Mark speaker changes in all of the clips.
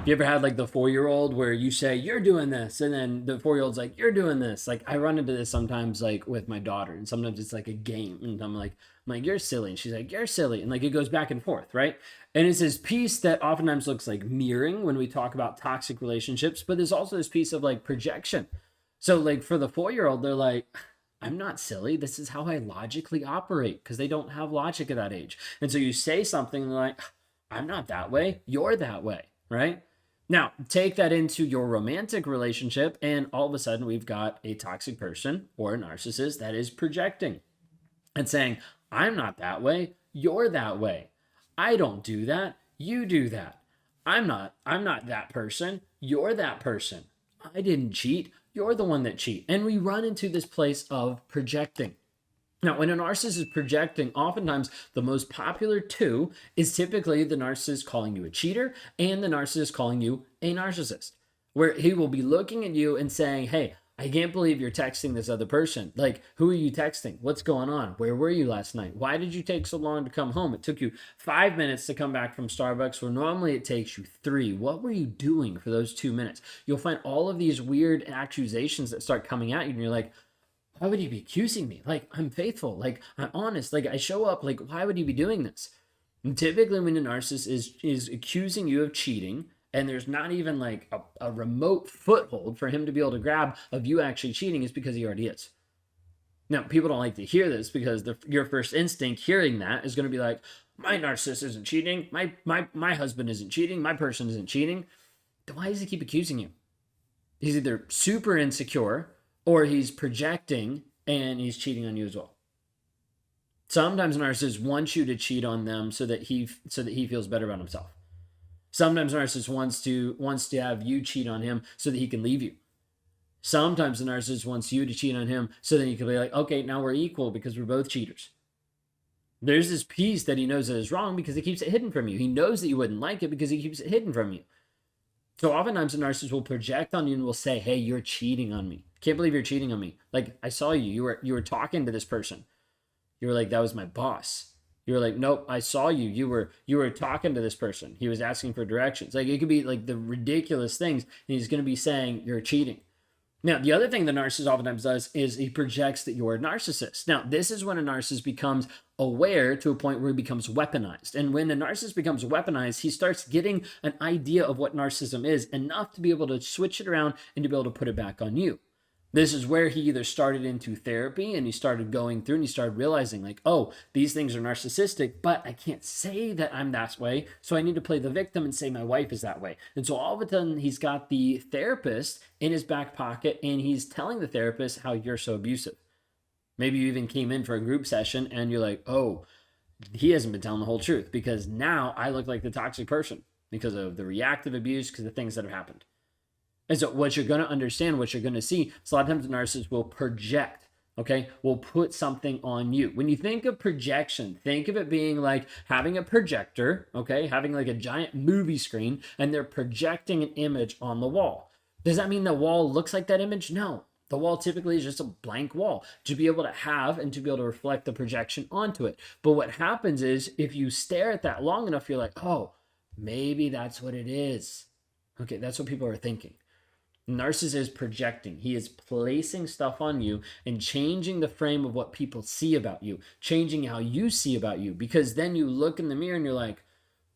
Speaker 1: You ever had like the 4-year-old where you say you're doing this, and then the 4-year-old's like you're doing this? Like I run into this sometimes, like with my daughter, and sometimes it's like a game, and I'm like you're silly, and she's like you're silly, and like it goes back and forth, right? And it's this piece that oftentimes looks like mirroring when we talk about toxic relationships, but there's also this piece of like projection. So like for the 4-year-old, they're like, I'm not silly. This is how I logically operate because they don't have logic at that age. And so you say something like, I'm not that way. You're that way, right? Now, take that into your romantic relationship, and all of a sudden, we've got a toxic person or a narcissist that is projecting and saying, I'm not that way. You're that way. I don't do that. You do that. I'm not that person. You're that person. I didn't cheat. You're the one that cheat. And we run into this place of projecting. Now, when a narcissist is projecting, oftentimes the most popular two is typically the narcissist calling you a cheater and the narcissist calling you a narcissist, where he will be looking at you and saying, hey, I can't believe you're texting this other person. Like, who are you texting? What's going on? Where were you last night? Why did you take so long to come home? It took you 5 minutes to come back from Starbucks, where normally it takes you three. What were you doing for those 2 minutes? You'll find all of these weird accusations that start coming at you, and you're like, why would he be accusing me? Like, I'm faithful. Like, I'm honest. Like, I show up. Like, why would he be doing this? And typically, when a narcissist is accusing you of cheating, and there's not even like a remote foothold for him to be able to grab of you actually cheating, is because he already is. Now, people don't like to hear this because your first instinct hearing that is going to be like, my narcissist isn't cheating. My husband isn't cheating. My person isn't cheating. Then why does he keep accusing you? He's either super insecure or he's projecting and he's cheating on you as well. Sometimes narcissists want you to cheat on them so that he feels better about himself. Sometimes narcissist wants to have you cheat on him so that he can leave you. Sometimes the narcissist wants you to cheat on him so that he can be like, okay, now we're equal because we're both cheaters. There's this piece that he knows that is wrong because he keeps it hidden from you. He knows that you wouldn't like it because he keeps it hidden from you. So oftentimes a narcissist will project on you and will say, hey, you're cheating on me. Can't believe you're cheating on me. Like, I saw you. You were talking to this person. You were like, that was my boss. You were like, nope, I saw you. You were talking to this person. He was asking for directions. Like, it could be like the ridiculous things, and he's going to be saying you're cheating. Now, the other thing the narcissist oftentimes does is he projects that you're a narcissist. Now, this is when a narcissist becomes aware to a point where he becomes weaponized. And when a narcissist becomes weaponized, he starts getting an idea of what narcissism is enough to be able to switch it around and to be able to put it back on you. This is where he either started into therapy and he started going through and he started realizing like, oh, these things are narcissistic, but I can't say that I'm that way. So I need to play the victim and say my wife is that way. And so all of a sudden he's got the therapist in his back pocket and he's telling the therapist how you're so abusive. Maybe you even came in for a group session and you're like, oh, he hasn't been telling the whole truth because now I look like the toxic person because of the reactive abuse, because of the things that have happened. And so what you're going to understand, what you're going to see, is a lot of times the narcissist will project, okay? Will put something on you. When you think of projection, think of it being like having a projector, okay? Having like a giant movie screen, and they're projecting an image on the wall. Does that mean the wall looks like that image? No. The wall typically is just a blank wall to be able to have and to be able to reflect the projection onto it. But what happens is if you stare at that long enough, you're like, oh, maybe that's what it is. Okay, that's what people are thinking. Narcissist is projecting. He is placing stuff on you and changing the frame of what people see about you, changing how you see about you. Because then you look in the mirror and you're like,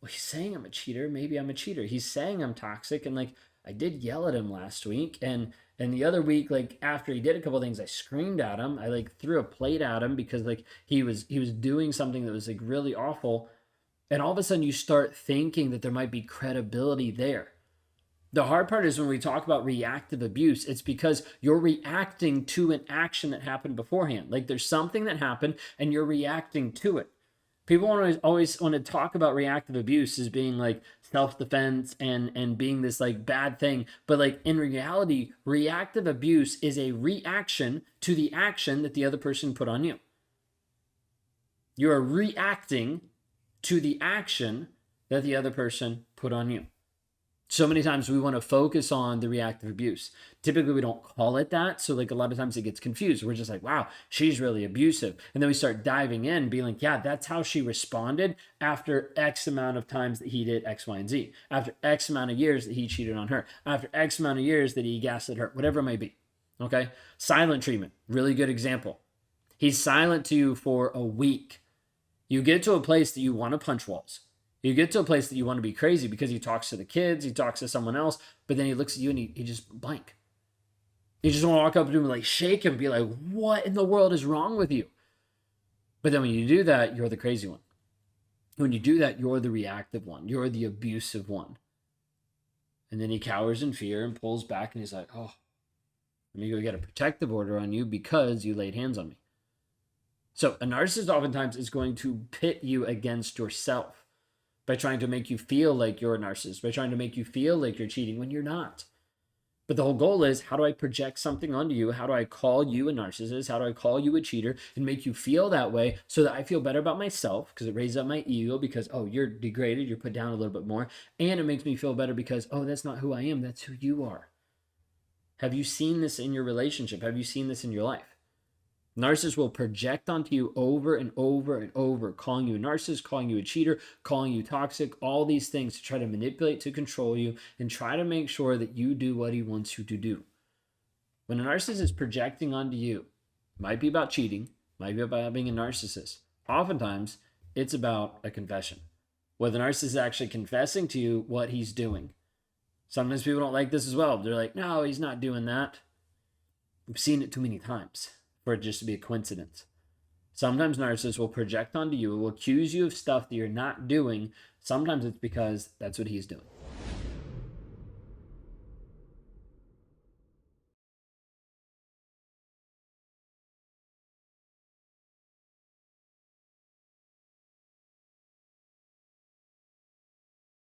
Speaker 1: well, he's saying I'm a cheater. Maybe I'm a cheater. He's saying I'm toxic. And like, I did yell at him last week. And the other week, like after he did a couple of things, I screamed at him. I like threw a plate at him because like he was doing something that was like really awful. And all of a sudden you start thinking that there might be credibility there. The hard part is when we talk about reactive abuse, it's because you're reacting to an action that happened beforehand. Like there's something that happened and you're reacting to it. People always want to talk about reactive abuse as being like self-defense and being this like bad thing. But like in reality, reactive abuse is a reaction to the action that the other person put on you. You are reacting to the action that the other person put on you. So many times we want to focus on the reactive abuse. Typically, we don't call it that. So, like, a lot of times it gets confused. We're just like, wow, she's really abusive. And then we start diving in, being like, yeah, that's how she responded after X amount of times that he did X, Y, and Z. After X amount of years that he cheated on her. After X amount of years that he gaslit her, whatever it might be. Okay. Silent treatment, really good example. He's silent to you for a week. You get to a place that you want to punch walls. You get to a place that you want to be crazy because he talks to the kids, he talks to someone else, but then he looks at you and he just blank. You just want to walk up to him and like shake him and be like, what in the world is wrong with you? But then when you do that, you're the crazy one. When you do that, you're the reactive one. You're the abusive one. And then he cowers in fear and pulls back and he's like, oh, let me go get a protective order on you because you laid hands on me. So a narcissist oftentimes is going to pit you against yourself by trying to make you feel like you're a narcissist, by trying to make you feel like you're cheating when you're not. But the whole goal is, how do I project something onto you? How do I call you a narcissist? How do I call you a cheater and make you feel that way so that I feel better about myself because it raises up my ego because, oh, you're degraded, you're put down a little bit more. And it makes me feel better because, oh, that's not who I am. That's who you are. Have you seen this in your relationship? Have you seen this in your life? Narcissists will project onto you over and over and over, calling you a narcissist, calling you a cheater, calling you toxic, all these things to try to manipulate, to control you, and try to make sure that you do what he wants you to do. When a narcissist is projecting onto you, might be about cheating, might be about being a narcissist. Oftentimes, it's about a confession. Where the narcissist is actually confessing to you what he's doing. Sometimes people don't like this as well. They're like, no, he's not doing that. We've seen it too many times for it just to be a coincidence. Sometimes narcissists will project onto you, will accuse you of stuff that you're not doing. Sometimes it's because that's what he's doing.